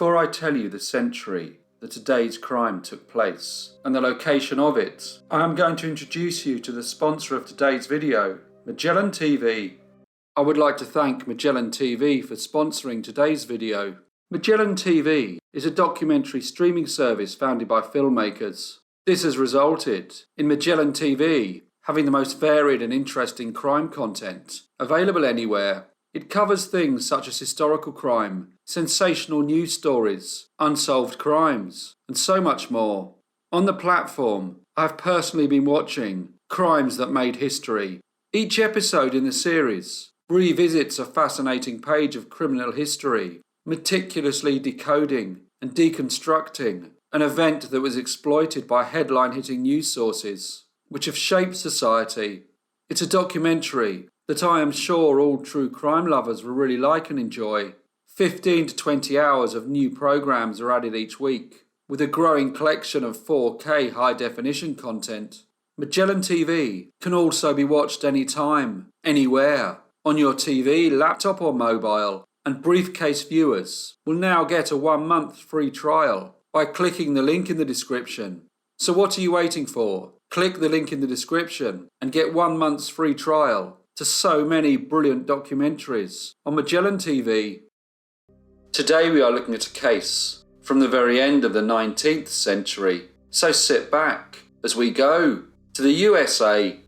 Before I tell you the century that today's crime took place and the location of it, I am going to introduce you to the sponsor of today's video, Magellan TV. I would like to thank Magellan TV for sponsoring today's video. Magellan TV is a documentary streaming service founded by filmmakers. This has resulted in Magellan TV having the most varied and interesting crime content available anywhere. It covers things such as historical crime, sensational news stories, unsolved crimes, and so much more. On the platform, I have personally been watching Crimes That Made History. Each episode in the series revisits a fascinating page of criminal history, meticulously decoding and deconstructing an event that was exploited by headline-hitting news sources, which have shaped society. It's a documentary that I am sure all true crime lovers will really like and enjoy. 15 to 20 hours of new programs are added each week, with a growing collection of 4K high-definition content. Magellan TV can also be watched anytime, anywhere, on your TV, laptop or mobile, and Briefcase viewers will now get a 1-month free trial by clicking the link in the description. So what are you waiting for? Click the link in the description and get 1 month's free trial to so many brilliant documentaries on Magellan TV. Today we are looking at a case from the very end of the 19th century. So sit back as we go to the USA.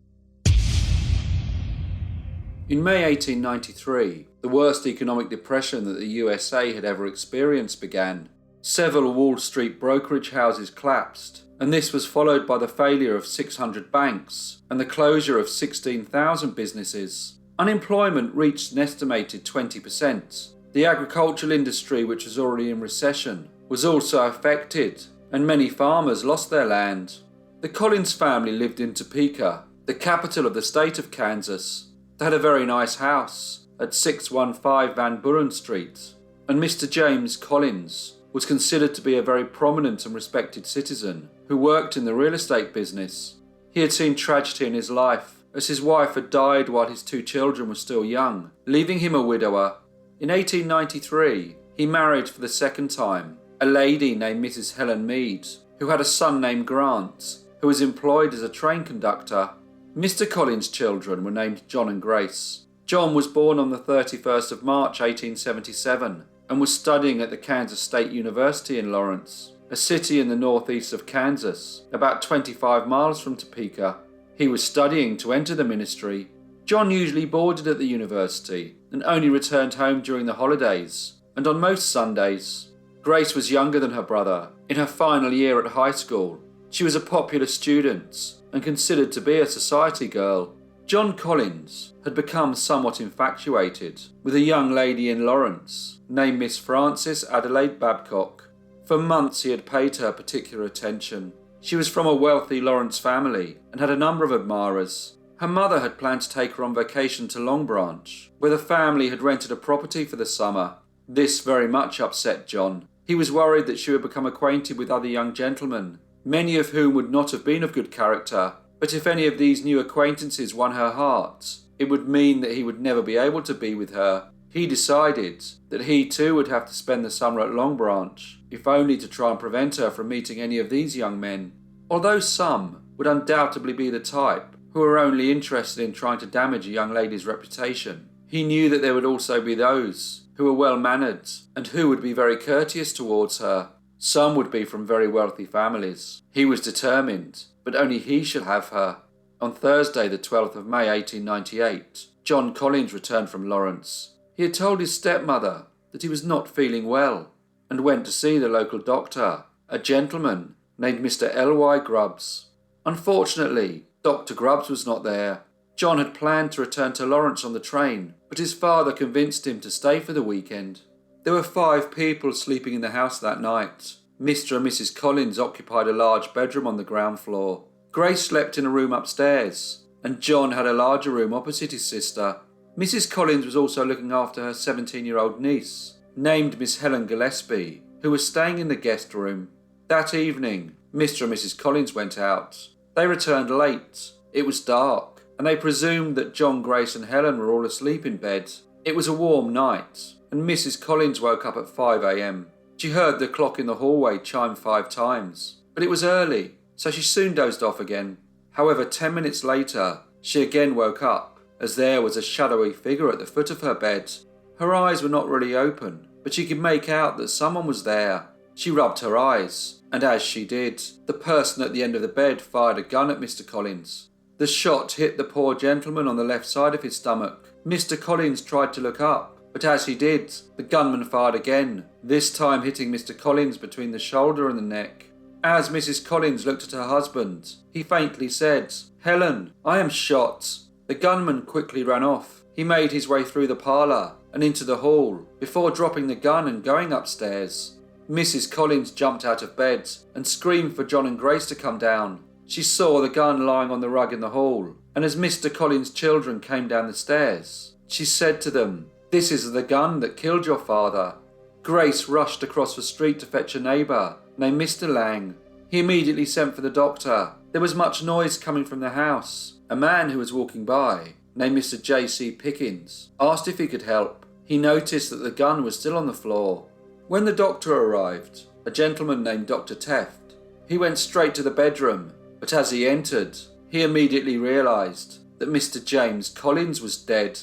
In May 1893, the worst economic depression that the USA had ever experienced began. Several Wall Street brokerage houses collapsed, and this was followed by the failure of 600 banks and the closure of 16,000 businesses. Unemployment reached an estimated 20%. The agricultural industry, which was already in recession, was also affected, and many farmers lost their land. The Collins family lived in Topeka, the capital of the state of Kansas. They had a very nice house at 615 Van Buren Street, and Mr. James Collins was considered to be a very prominent and respected citizen who worked in the real estate business. He had seen tragedy in his life, as his wife had died while his 2 children were still young, leaving him a widower. In 1893, he married for the second time a lady named Mrs. Helen Mead, who had a son named Grant, who was employed as a train conductor. Mr. Collins' children were named John and Grace. John was born on the 31st of March 1877 and was studying at the Kansas State University in Lawrence, a city in the northeast of Kansas, about 25 miles from Topeka. He was studying to enter the ministry. John usually boarded at the university and only returned home during the holidays and on most Sundays. Grace was younger than her brother, in her final year at high school. She was a popular student and considered to be a society girl. John Collins had become somewhat infatuated with a young lady in Lawrence named Miss Frances Adelaide Babcock. For months he had paid her particular attention. She was from a wealthy Lawrence family and had a number of admirers. Her mother had planned to take her on vacation to Long Branch, where the family had rented a property for the summer. This very much upset John. He was worried that she would become acquainted with other young gentlemen, many of whom would not have been of good character. But if any of these new acquaintances won her heart, it would mean that he would never be able to be with her. He decided that he too would have to spend the summer at Long Branch, if only to try and prevent her from meeting any of these young men. Although some would undoubtedly be the type who were only interested in trying to damage a young lady's reputation, he knew that there would also be those who were well-mannered and who would be very courteous towards her. Some would be from very wealthy families. He was determined, but only he should have her. On Thursday, the 12th of May 1898, John Collins returned from Lawrence. He had told his stepmother that he was not feeling well and went to see the local doctor, a gentleman named Mr. L.Y. Grubbs. Unfortunately, Dr. Grubbs was not there. John had planned to return to Lawrence on the train, but his father convinced him to stay for the weekend. There were 5 people sleeping in the house that night. Mr. and Mrs. Collins occupied a large bedroom on the ground floor. Grace slept in a room upstairs, and John had a larger room opposite his sister. Mrs. Collins was also looking after her 17-year-old niece, named Miss Helen Gillespie, who was staying in the guest room. That evening, Mr. and Mrs. Collins went out. They returned late. It was dark, and they presumed that John, Grace and Helen were all asleep in bed. It was a warm night, and Mrs. Collins woke up at 5 a.m. She heard the clock in the hallway chime 5 times, but it was early, so she soon dozed off again. However, 10 minutes later, she again woke up, as there was a shadowy figure at the foot of her bed. Her eyes were not really open, but she could make out that someone was there. She rubbed her eyes, and as she did, the person at the end of the bed fired a gun at Mr. Collins. The shot hit the poor gentleman on the left side of his stomach. Mr. Collins tried to look up, but as he did, the gunman fired again, this time hitting Mr. Collins between the shoulder and the neck. As Mrs. Collins looked at her husband, he faintly said, "Helen, I am shot." The gunman quickly ran off. He made his way through the parlour and into the hall before dropping the gun and going upstairs. Mrs. Collins jumped out of bed and screamed for John and Grace to come down. She saw the gun lying on the rug in the hall, and as Mr. Collins' children came down the stairs, she said to them, "This is the gun that killed your father." Grace rushed across the street to fetch a neighbour named Mr. Lang. He immediately sent for the doctor. There was much noise coming from the house. A man who was walking by, named Mr. J.C. Pickens, asked if he could help. He noticed that the gun was still on the floor. When the doctor arrived, a gentleman named Dr. Teft, he went straight to the bedroom, but as he entered, he immediately realised that Mr. James Collins was dead.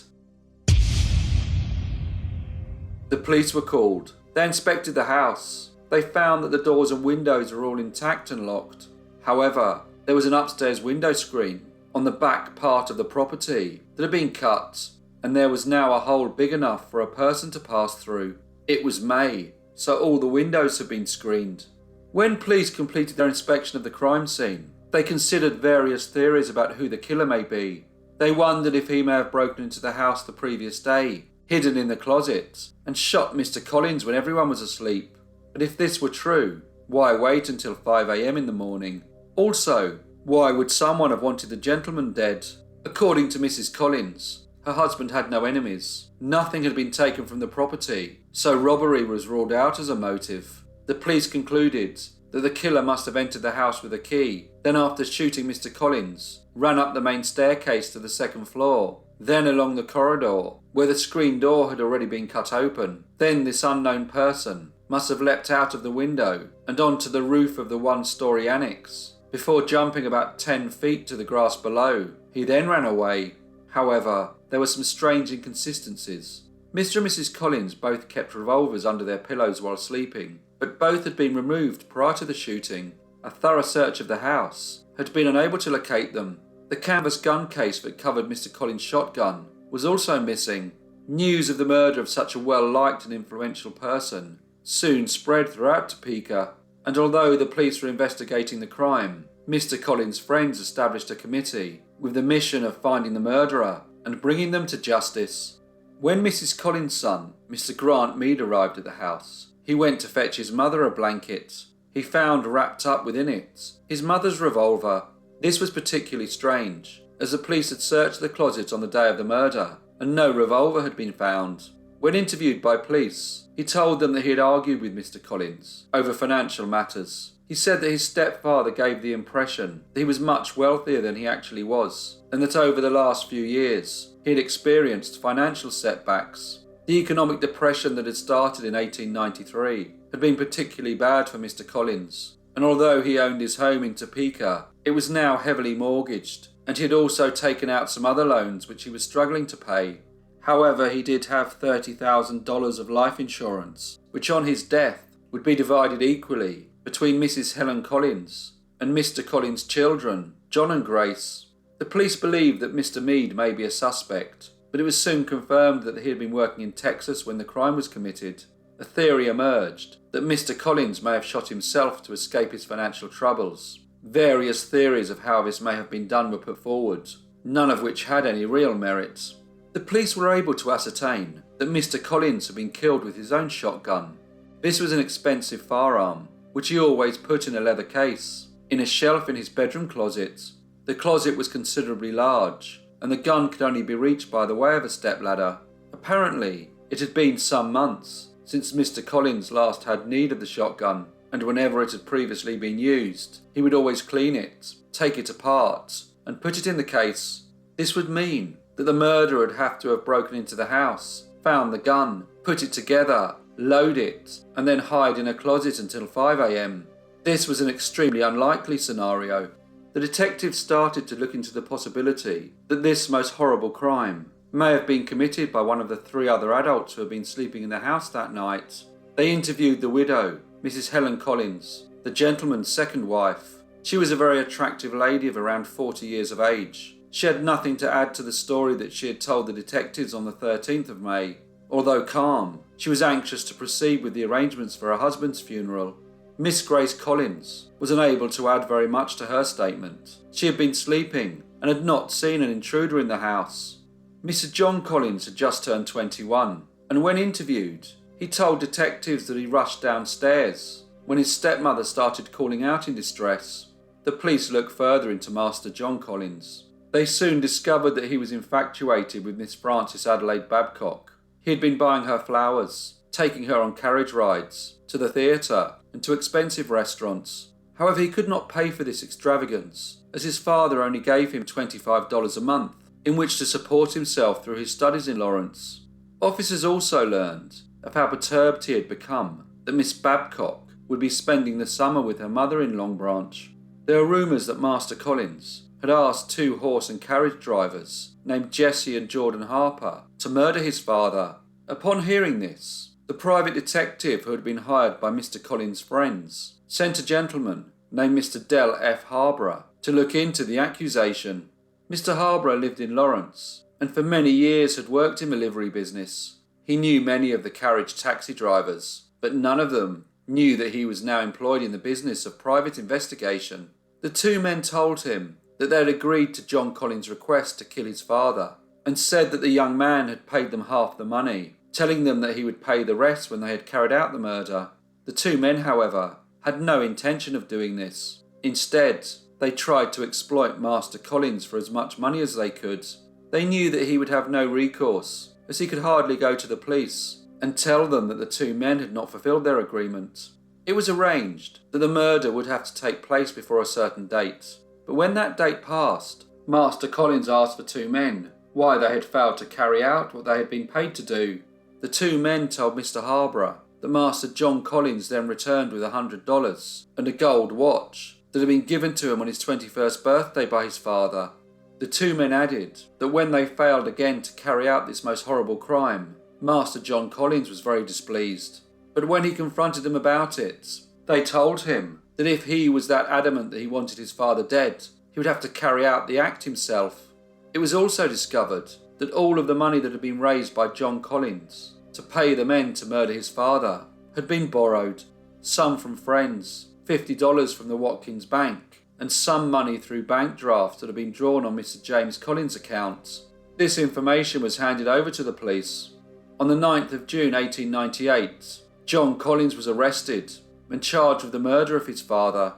The police were called. They inspected the house. They found that the doors and windows were all intact and locked. However, there was an upstairs window screen on the back part of the property that had been cut, and there was now a hole big enough for a person to pass through. It was May, so all the windows had been screened. When police completed their inspection of the crime scene, they considered various theories about who the killer may be. They wondered if he may have broken into the house the previous day, hidden in the closet, and shot Mr. Collins when everyone was asleep. But if this were true, why wait until 5 a.m. in the morning? Also, why would someone have wanted the gentleman dead? According to Mrs. Collins, her husband had no enemies. Nothing had been taken from the property, so robbery was ruled out as a motive. The police concluded that the killer must have entered the house with a key, then after shooting Mr. Collins, ran up the main staircase to the second floor, then along the corridor, where the screen door had already been cut open. Then this unknown person must have leapt out of the window and onto the roof of the one-storey annex, before jumping about 10 feet to the grass below. He then ran away. However, there were some strange inconsistencies. Mr. and Mrs. Collins both kept revolvers under their pillows while sleeping, but both had been removed prior to the shooting. A thorough search of the house had been unable to locate them. The canvas gun case that covered Mr. Collins' shotgun was also missing. News of the murder of such a well-liked and influential person soon spread throughout Topeka, and although the police were investigating the crime, Mr. Collins' friends established a committee with the mission of finding the murderer and bringing them to justice. When Mrs. Collins' son, Mr. Grant Mead, arrived at the house, he went to fetch his mother a blanket. He found wrapped up within it his mother's revolver. This was particularly strange, as the police had searched the closet on the day of the murder and no revolver had been found. When interviewed by police, he told them that he had argued with Mr. Collins over financial matters. He said that his stepfather gave the impression that he was much wealthier than he actually was, and that over the last few years he had experienced financial setbacks. The economic depression that had started in 1893 had been particularly bad for Mr. Collins, and although he owned his home in Topeka, it was now heavily mortgaged, and he had also taken out some other loans which he was struggling to pay. However, he did have $30,000 of life insurance, which on his death would be divided equally between Mrs. Helen Collins and Mr. Collins' children, John and Grace. The police believed that Mr. Mead may be a suspect, but it was soon confirmed that he had been working in Texas when the crime was committed. A theory emerged that Mr. Collins may have shot himself to escape his financial troubles. Various theories of how this may have been done were put forward, none of which had any real merit. The police were able to ascertain that Mr. Collins had been killed with his own shotgun. This was an expensive firearm, which he always put in a leather case, in a shelf in his bedroom closet. The closet was considerably large, and the gun could only be reached by the way of a stepladder. Apparently, it had been some months since Mr. Collins last had need of the shotgun, and whenever it had previously been used, he would always clean it, take it apart, and put it in the case. This would mean that the murderer would have to have broken into the house, found the gun, put it together, load it, and then hide in a closet until 5 a.m. This was an extremely unlikely scenario. The detectives started to look into the possibility that this most horrible crime may have been committed by one of the 3 other adults who had been sleeping in the house that night. They interviewed the widow, Mrs. Helen Collins, the gentleman's second wife. She was a very attractive lady of around 40 years of age. She had nothing to add to the story that she had told the detectives on the 13th of May. Although calm, she was anxious to proceed with the arrangements for her husband's funeral. Miss Grace Collins was unable to add very much to her statement. She had been sleeping and had not seen an intruder in the house. Mr. John Collins had just turned 21, and when interviewed, he told detectives that he rushed downstairs when his stepmother started calling out in distress. The police looked further into Master John Collins. They soon discovered that he was infatuated with Miss Frances Adelaide Babcock. He had been buying her flowers, taking her on carriage rides, to the theatre, and to expensive restaurants. However, he could not pay for this extravagance, as his father only gave him $25 a month, in which to support himself through his studies in Lawrence. Officers also learned of how perturbed he had become that Miss Babcock would be spending the summer with her mother in Long Branch. There were rumours that Master Collins had asked 2 horse and carriage drivers named Jesse and Jordan Harper to murder his father. Upon hearing this, the private detective who had been hired by Mr. Collins' friends sent a gentleman named Mr. Del F. Harborough to look into the accusation. Mr. Harborough lived in Lawrence and for many years had worked in the livery business. He knew many of the carriage taxi drivers, but none of them knew that he was now employed in the business of private investigation. The 2 men told him that they had agreed to John Collins' request to kill his father, and said that the young man had paid them half the money, telling them that he would pay the rest when they had carried out the murder. The 2 men, however, had no intention of doing this. Instead, they tried to exploit Master Collins for as much money as they could. They knew that he would have no recourse, as he could hardly go to the police and tell them that the 2 men had not fulfilled their agreement. It was arranged that the murder would have to take place before a certain date, but when that date passed, Master Collins asked the 2 men why they had failed to carry out what they had been paid to do. The 2 men told Mr. Harborough that Master John Collins then returned with $100 and a gold watch that had been given to him on his 21st birthday by his father. The 2 men added that when they failed again to carry out this most horrible crime, Master John Collins was very displeased. But when he confronted them about it, they told him that if he was that adamant that he wanted his father dead, he would have to carry out the act himself. It was also discovered that all of the money that had been raised by John Collins to pay the men to murder his father had been borrowed, some from friends, $50 from the Watkins Bank, and some money through bank drafts that had been drawn on Mr. James Collins' account. This information was handed over to the police. On the 9th of June 1898, John Collins was arrested and charged with the murder of his father.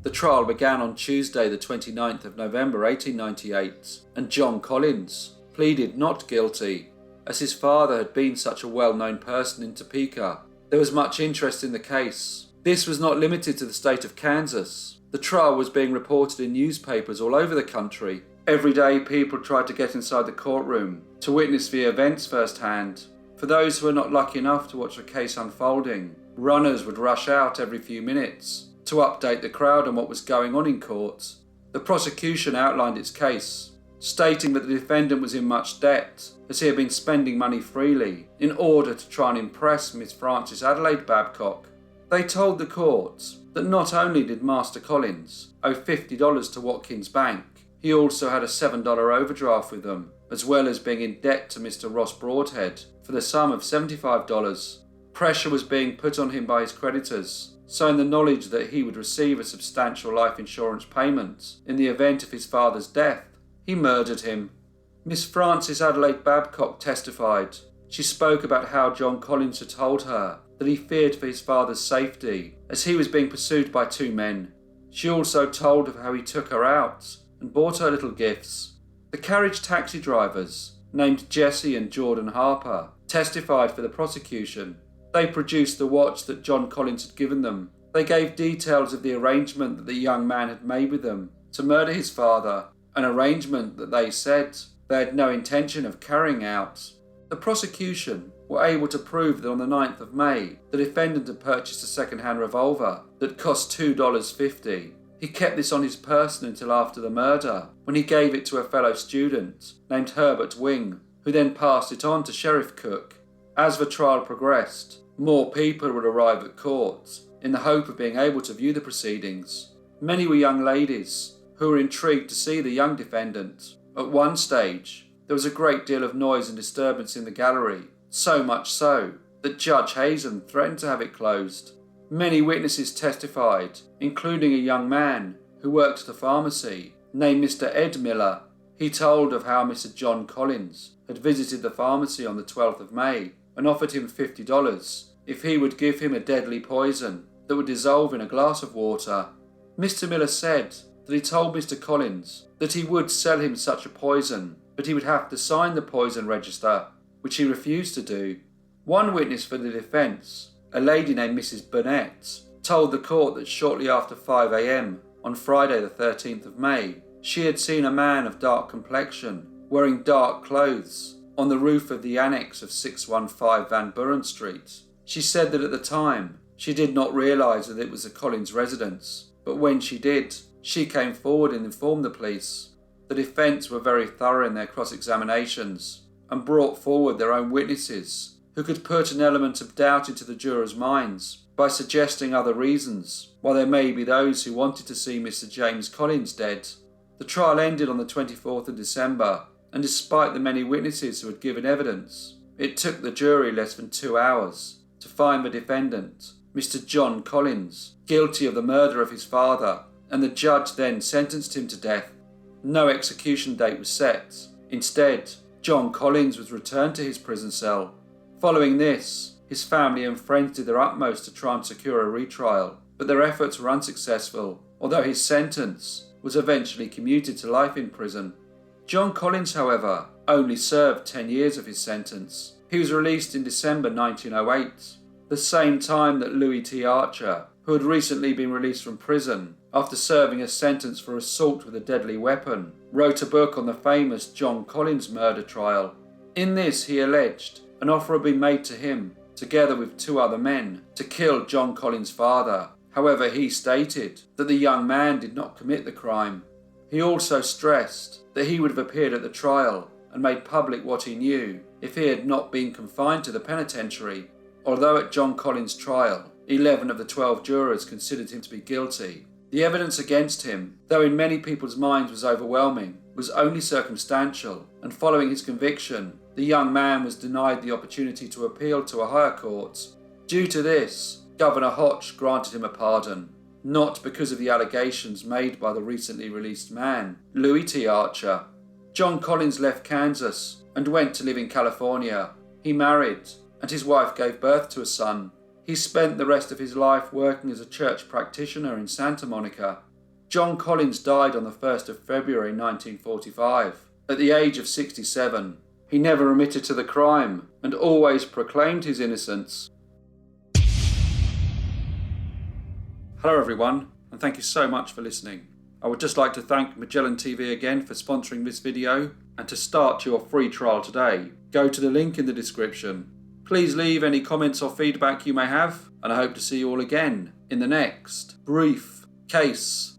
The trial began on Tuesday the 29th of November 1898, and John Collins pleaded not guilty. As his father had been such a well-known person in Topeka, there was much interest in the case. This was not limited to the state of Kansas. The trial was being reported in newspapers all over the country. Every day people tried to get inside the courtroom to witness the events firsthand. For those who were not lucky enough to watch the case unfolding, runners would rush out every few minutes to update the crowd on what was going on in court. The prosecution outlined its case, stating that the defendant was in much debt as he had been spending money freely in order to try and impress Miss Frances Adelaide Babcock. They told the court that not only did Master Collins owe $50 to Watkins Bank, he also had a $7 overdraft with them, as well as being in debt to Mr. Ross Broadhead for the sum of $75. Pressure was being put on him by his creditors, so in the knowledge that he would receive a substantial life insurance payment in the event of his father's death, he murdered him. Miss Frances Adelaide Babcock testified. She spoke about how John Collins had told her that he feared for his father's safety as he was being pursued by 2 men. She also told of how he took her out and bought her little gifts. The carriage taxi drivers, named Jesse and Jordan Harper, testified for the prosecution. They produced the watch that John Collins had given them. They gave details of the arrangement that the young man had made with them to murder his father, an arrangement that they said they had no intention of carrying out. The prosecution were able to prove that on the 9th of May, the defendant had purchased a second-hand revolver that cost $2.50. He kept this on his person until after the murder, when he gave it to a fellow student named Herbert Wing, who then passed it on to Sheriff Cook. As the trial progressed, more people would arrive at court in the hope of being able to view the proceedings. Many were young ladies who were intrigued to see the young defendant. At one stage, there was a great deal of noise and disturbance in the gallery, so much so that Judge Hazen threatened to have it closed. Many witnesses testified, including a young man who worked at a pharmacy named Mr. Ed Miller. He told of how Mr. John Collins had visited the pharmacy on the 12th of May and offered him $50 if he would give him a deadly poison that would dissolve in a glass of water. Mr. Miller said that he told Mr. Collins that he would sell him such a poison, but he would have to sign the poison register, which he refused to do. One witness for the defence, a lady named Mrs. Burnett, told the court that shortly after 5 a.m. on Friday the 13th of May, she had seen a man of dark complexion, wearing dark clothes, on the roof of the annex of 615 Van Buren Street. She said that at the time, she did not realise that it was the Collins residence, but when she did, she came forward and informed the police. The defence were very thorough in their cross-examinations and brought forward their own witnesses who could put an element of doubt into the jurors' minds by suggesting other reasons, while there may be those who wanted to see Mr. James Collins dead. The trial ended on the 24th of December, and despite the many witnesses who had given evidence, it took the jury less than 2 hours to find the defendant, Mr. John Collins, guilty of the murder of his father, and the judge then sentenced him to death. No execution date was set. Instead, John Collins was returned to his prison cell. Following this, his family and friends did their utmost to try and secure a retrial, but their efforts were unsuccessful, although his sentence was eventually commuted to life in prison. John Collins, however, only served 10 years of his sentence. He was released in December 1908, the same time that Louis T. Archer, who had recently been released from prison after serving a sentence for assault with a deadly weapon, wrote a book on the famous John Collins murder trial. In this, he alleged an offer had been made to him, together with 2 other men, to kill John Collins' father. However, he stated that the young man did not commit the crime. He also stressed that he would have appeared at the trial and made public what he knew if he had not been confined to the penitentiary. Although at John Collins' trial, 11 of the 12 jurors considered him to be guilty, the evidence against him, though in many people's minds was overwhelming, was only circumstantial, and following his conviction, the young man was denied the opportunity to appeal to a higher court. Due to this, Governor Hodge granted him a pardon, not because of the allegations made by the recently released man, Louis T. Archer. John Collins left Kansas and went to live in California. He married, and his wife gave birth to a son. He spent the rest of his life working as a church practitioner in Santa Monica. John Collins died on the 1st of February 1945, at the age of 67. He never admitted to the crime and always proclaimed his innocence. Hello everyone, and thank you so much for listening. I would just like to thank Magellan TV again for sponsoring this video, and to start your free trial today, go to the link in the description. Please leave any comments or feedback you may have, and I hope to see you all again in the next brief case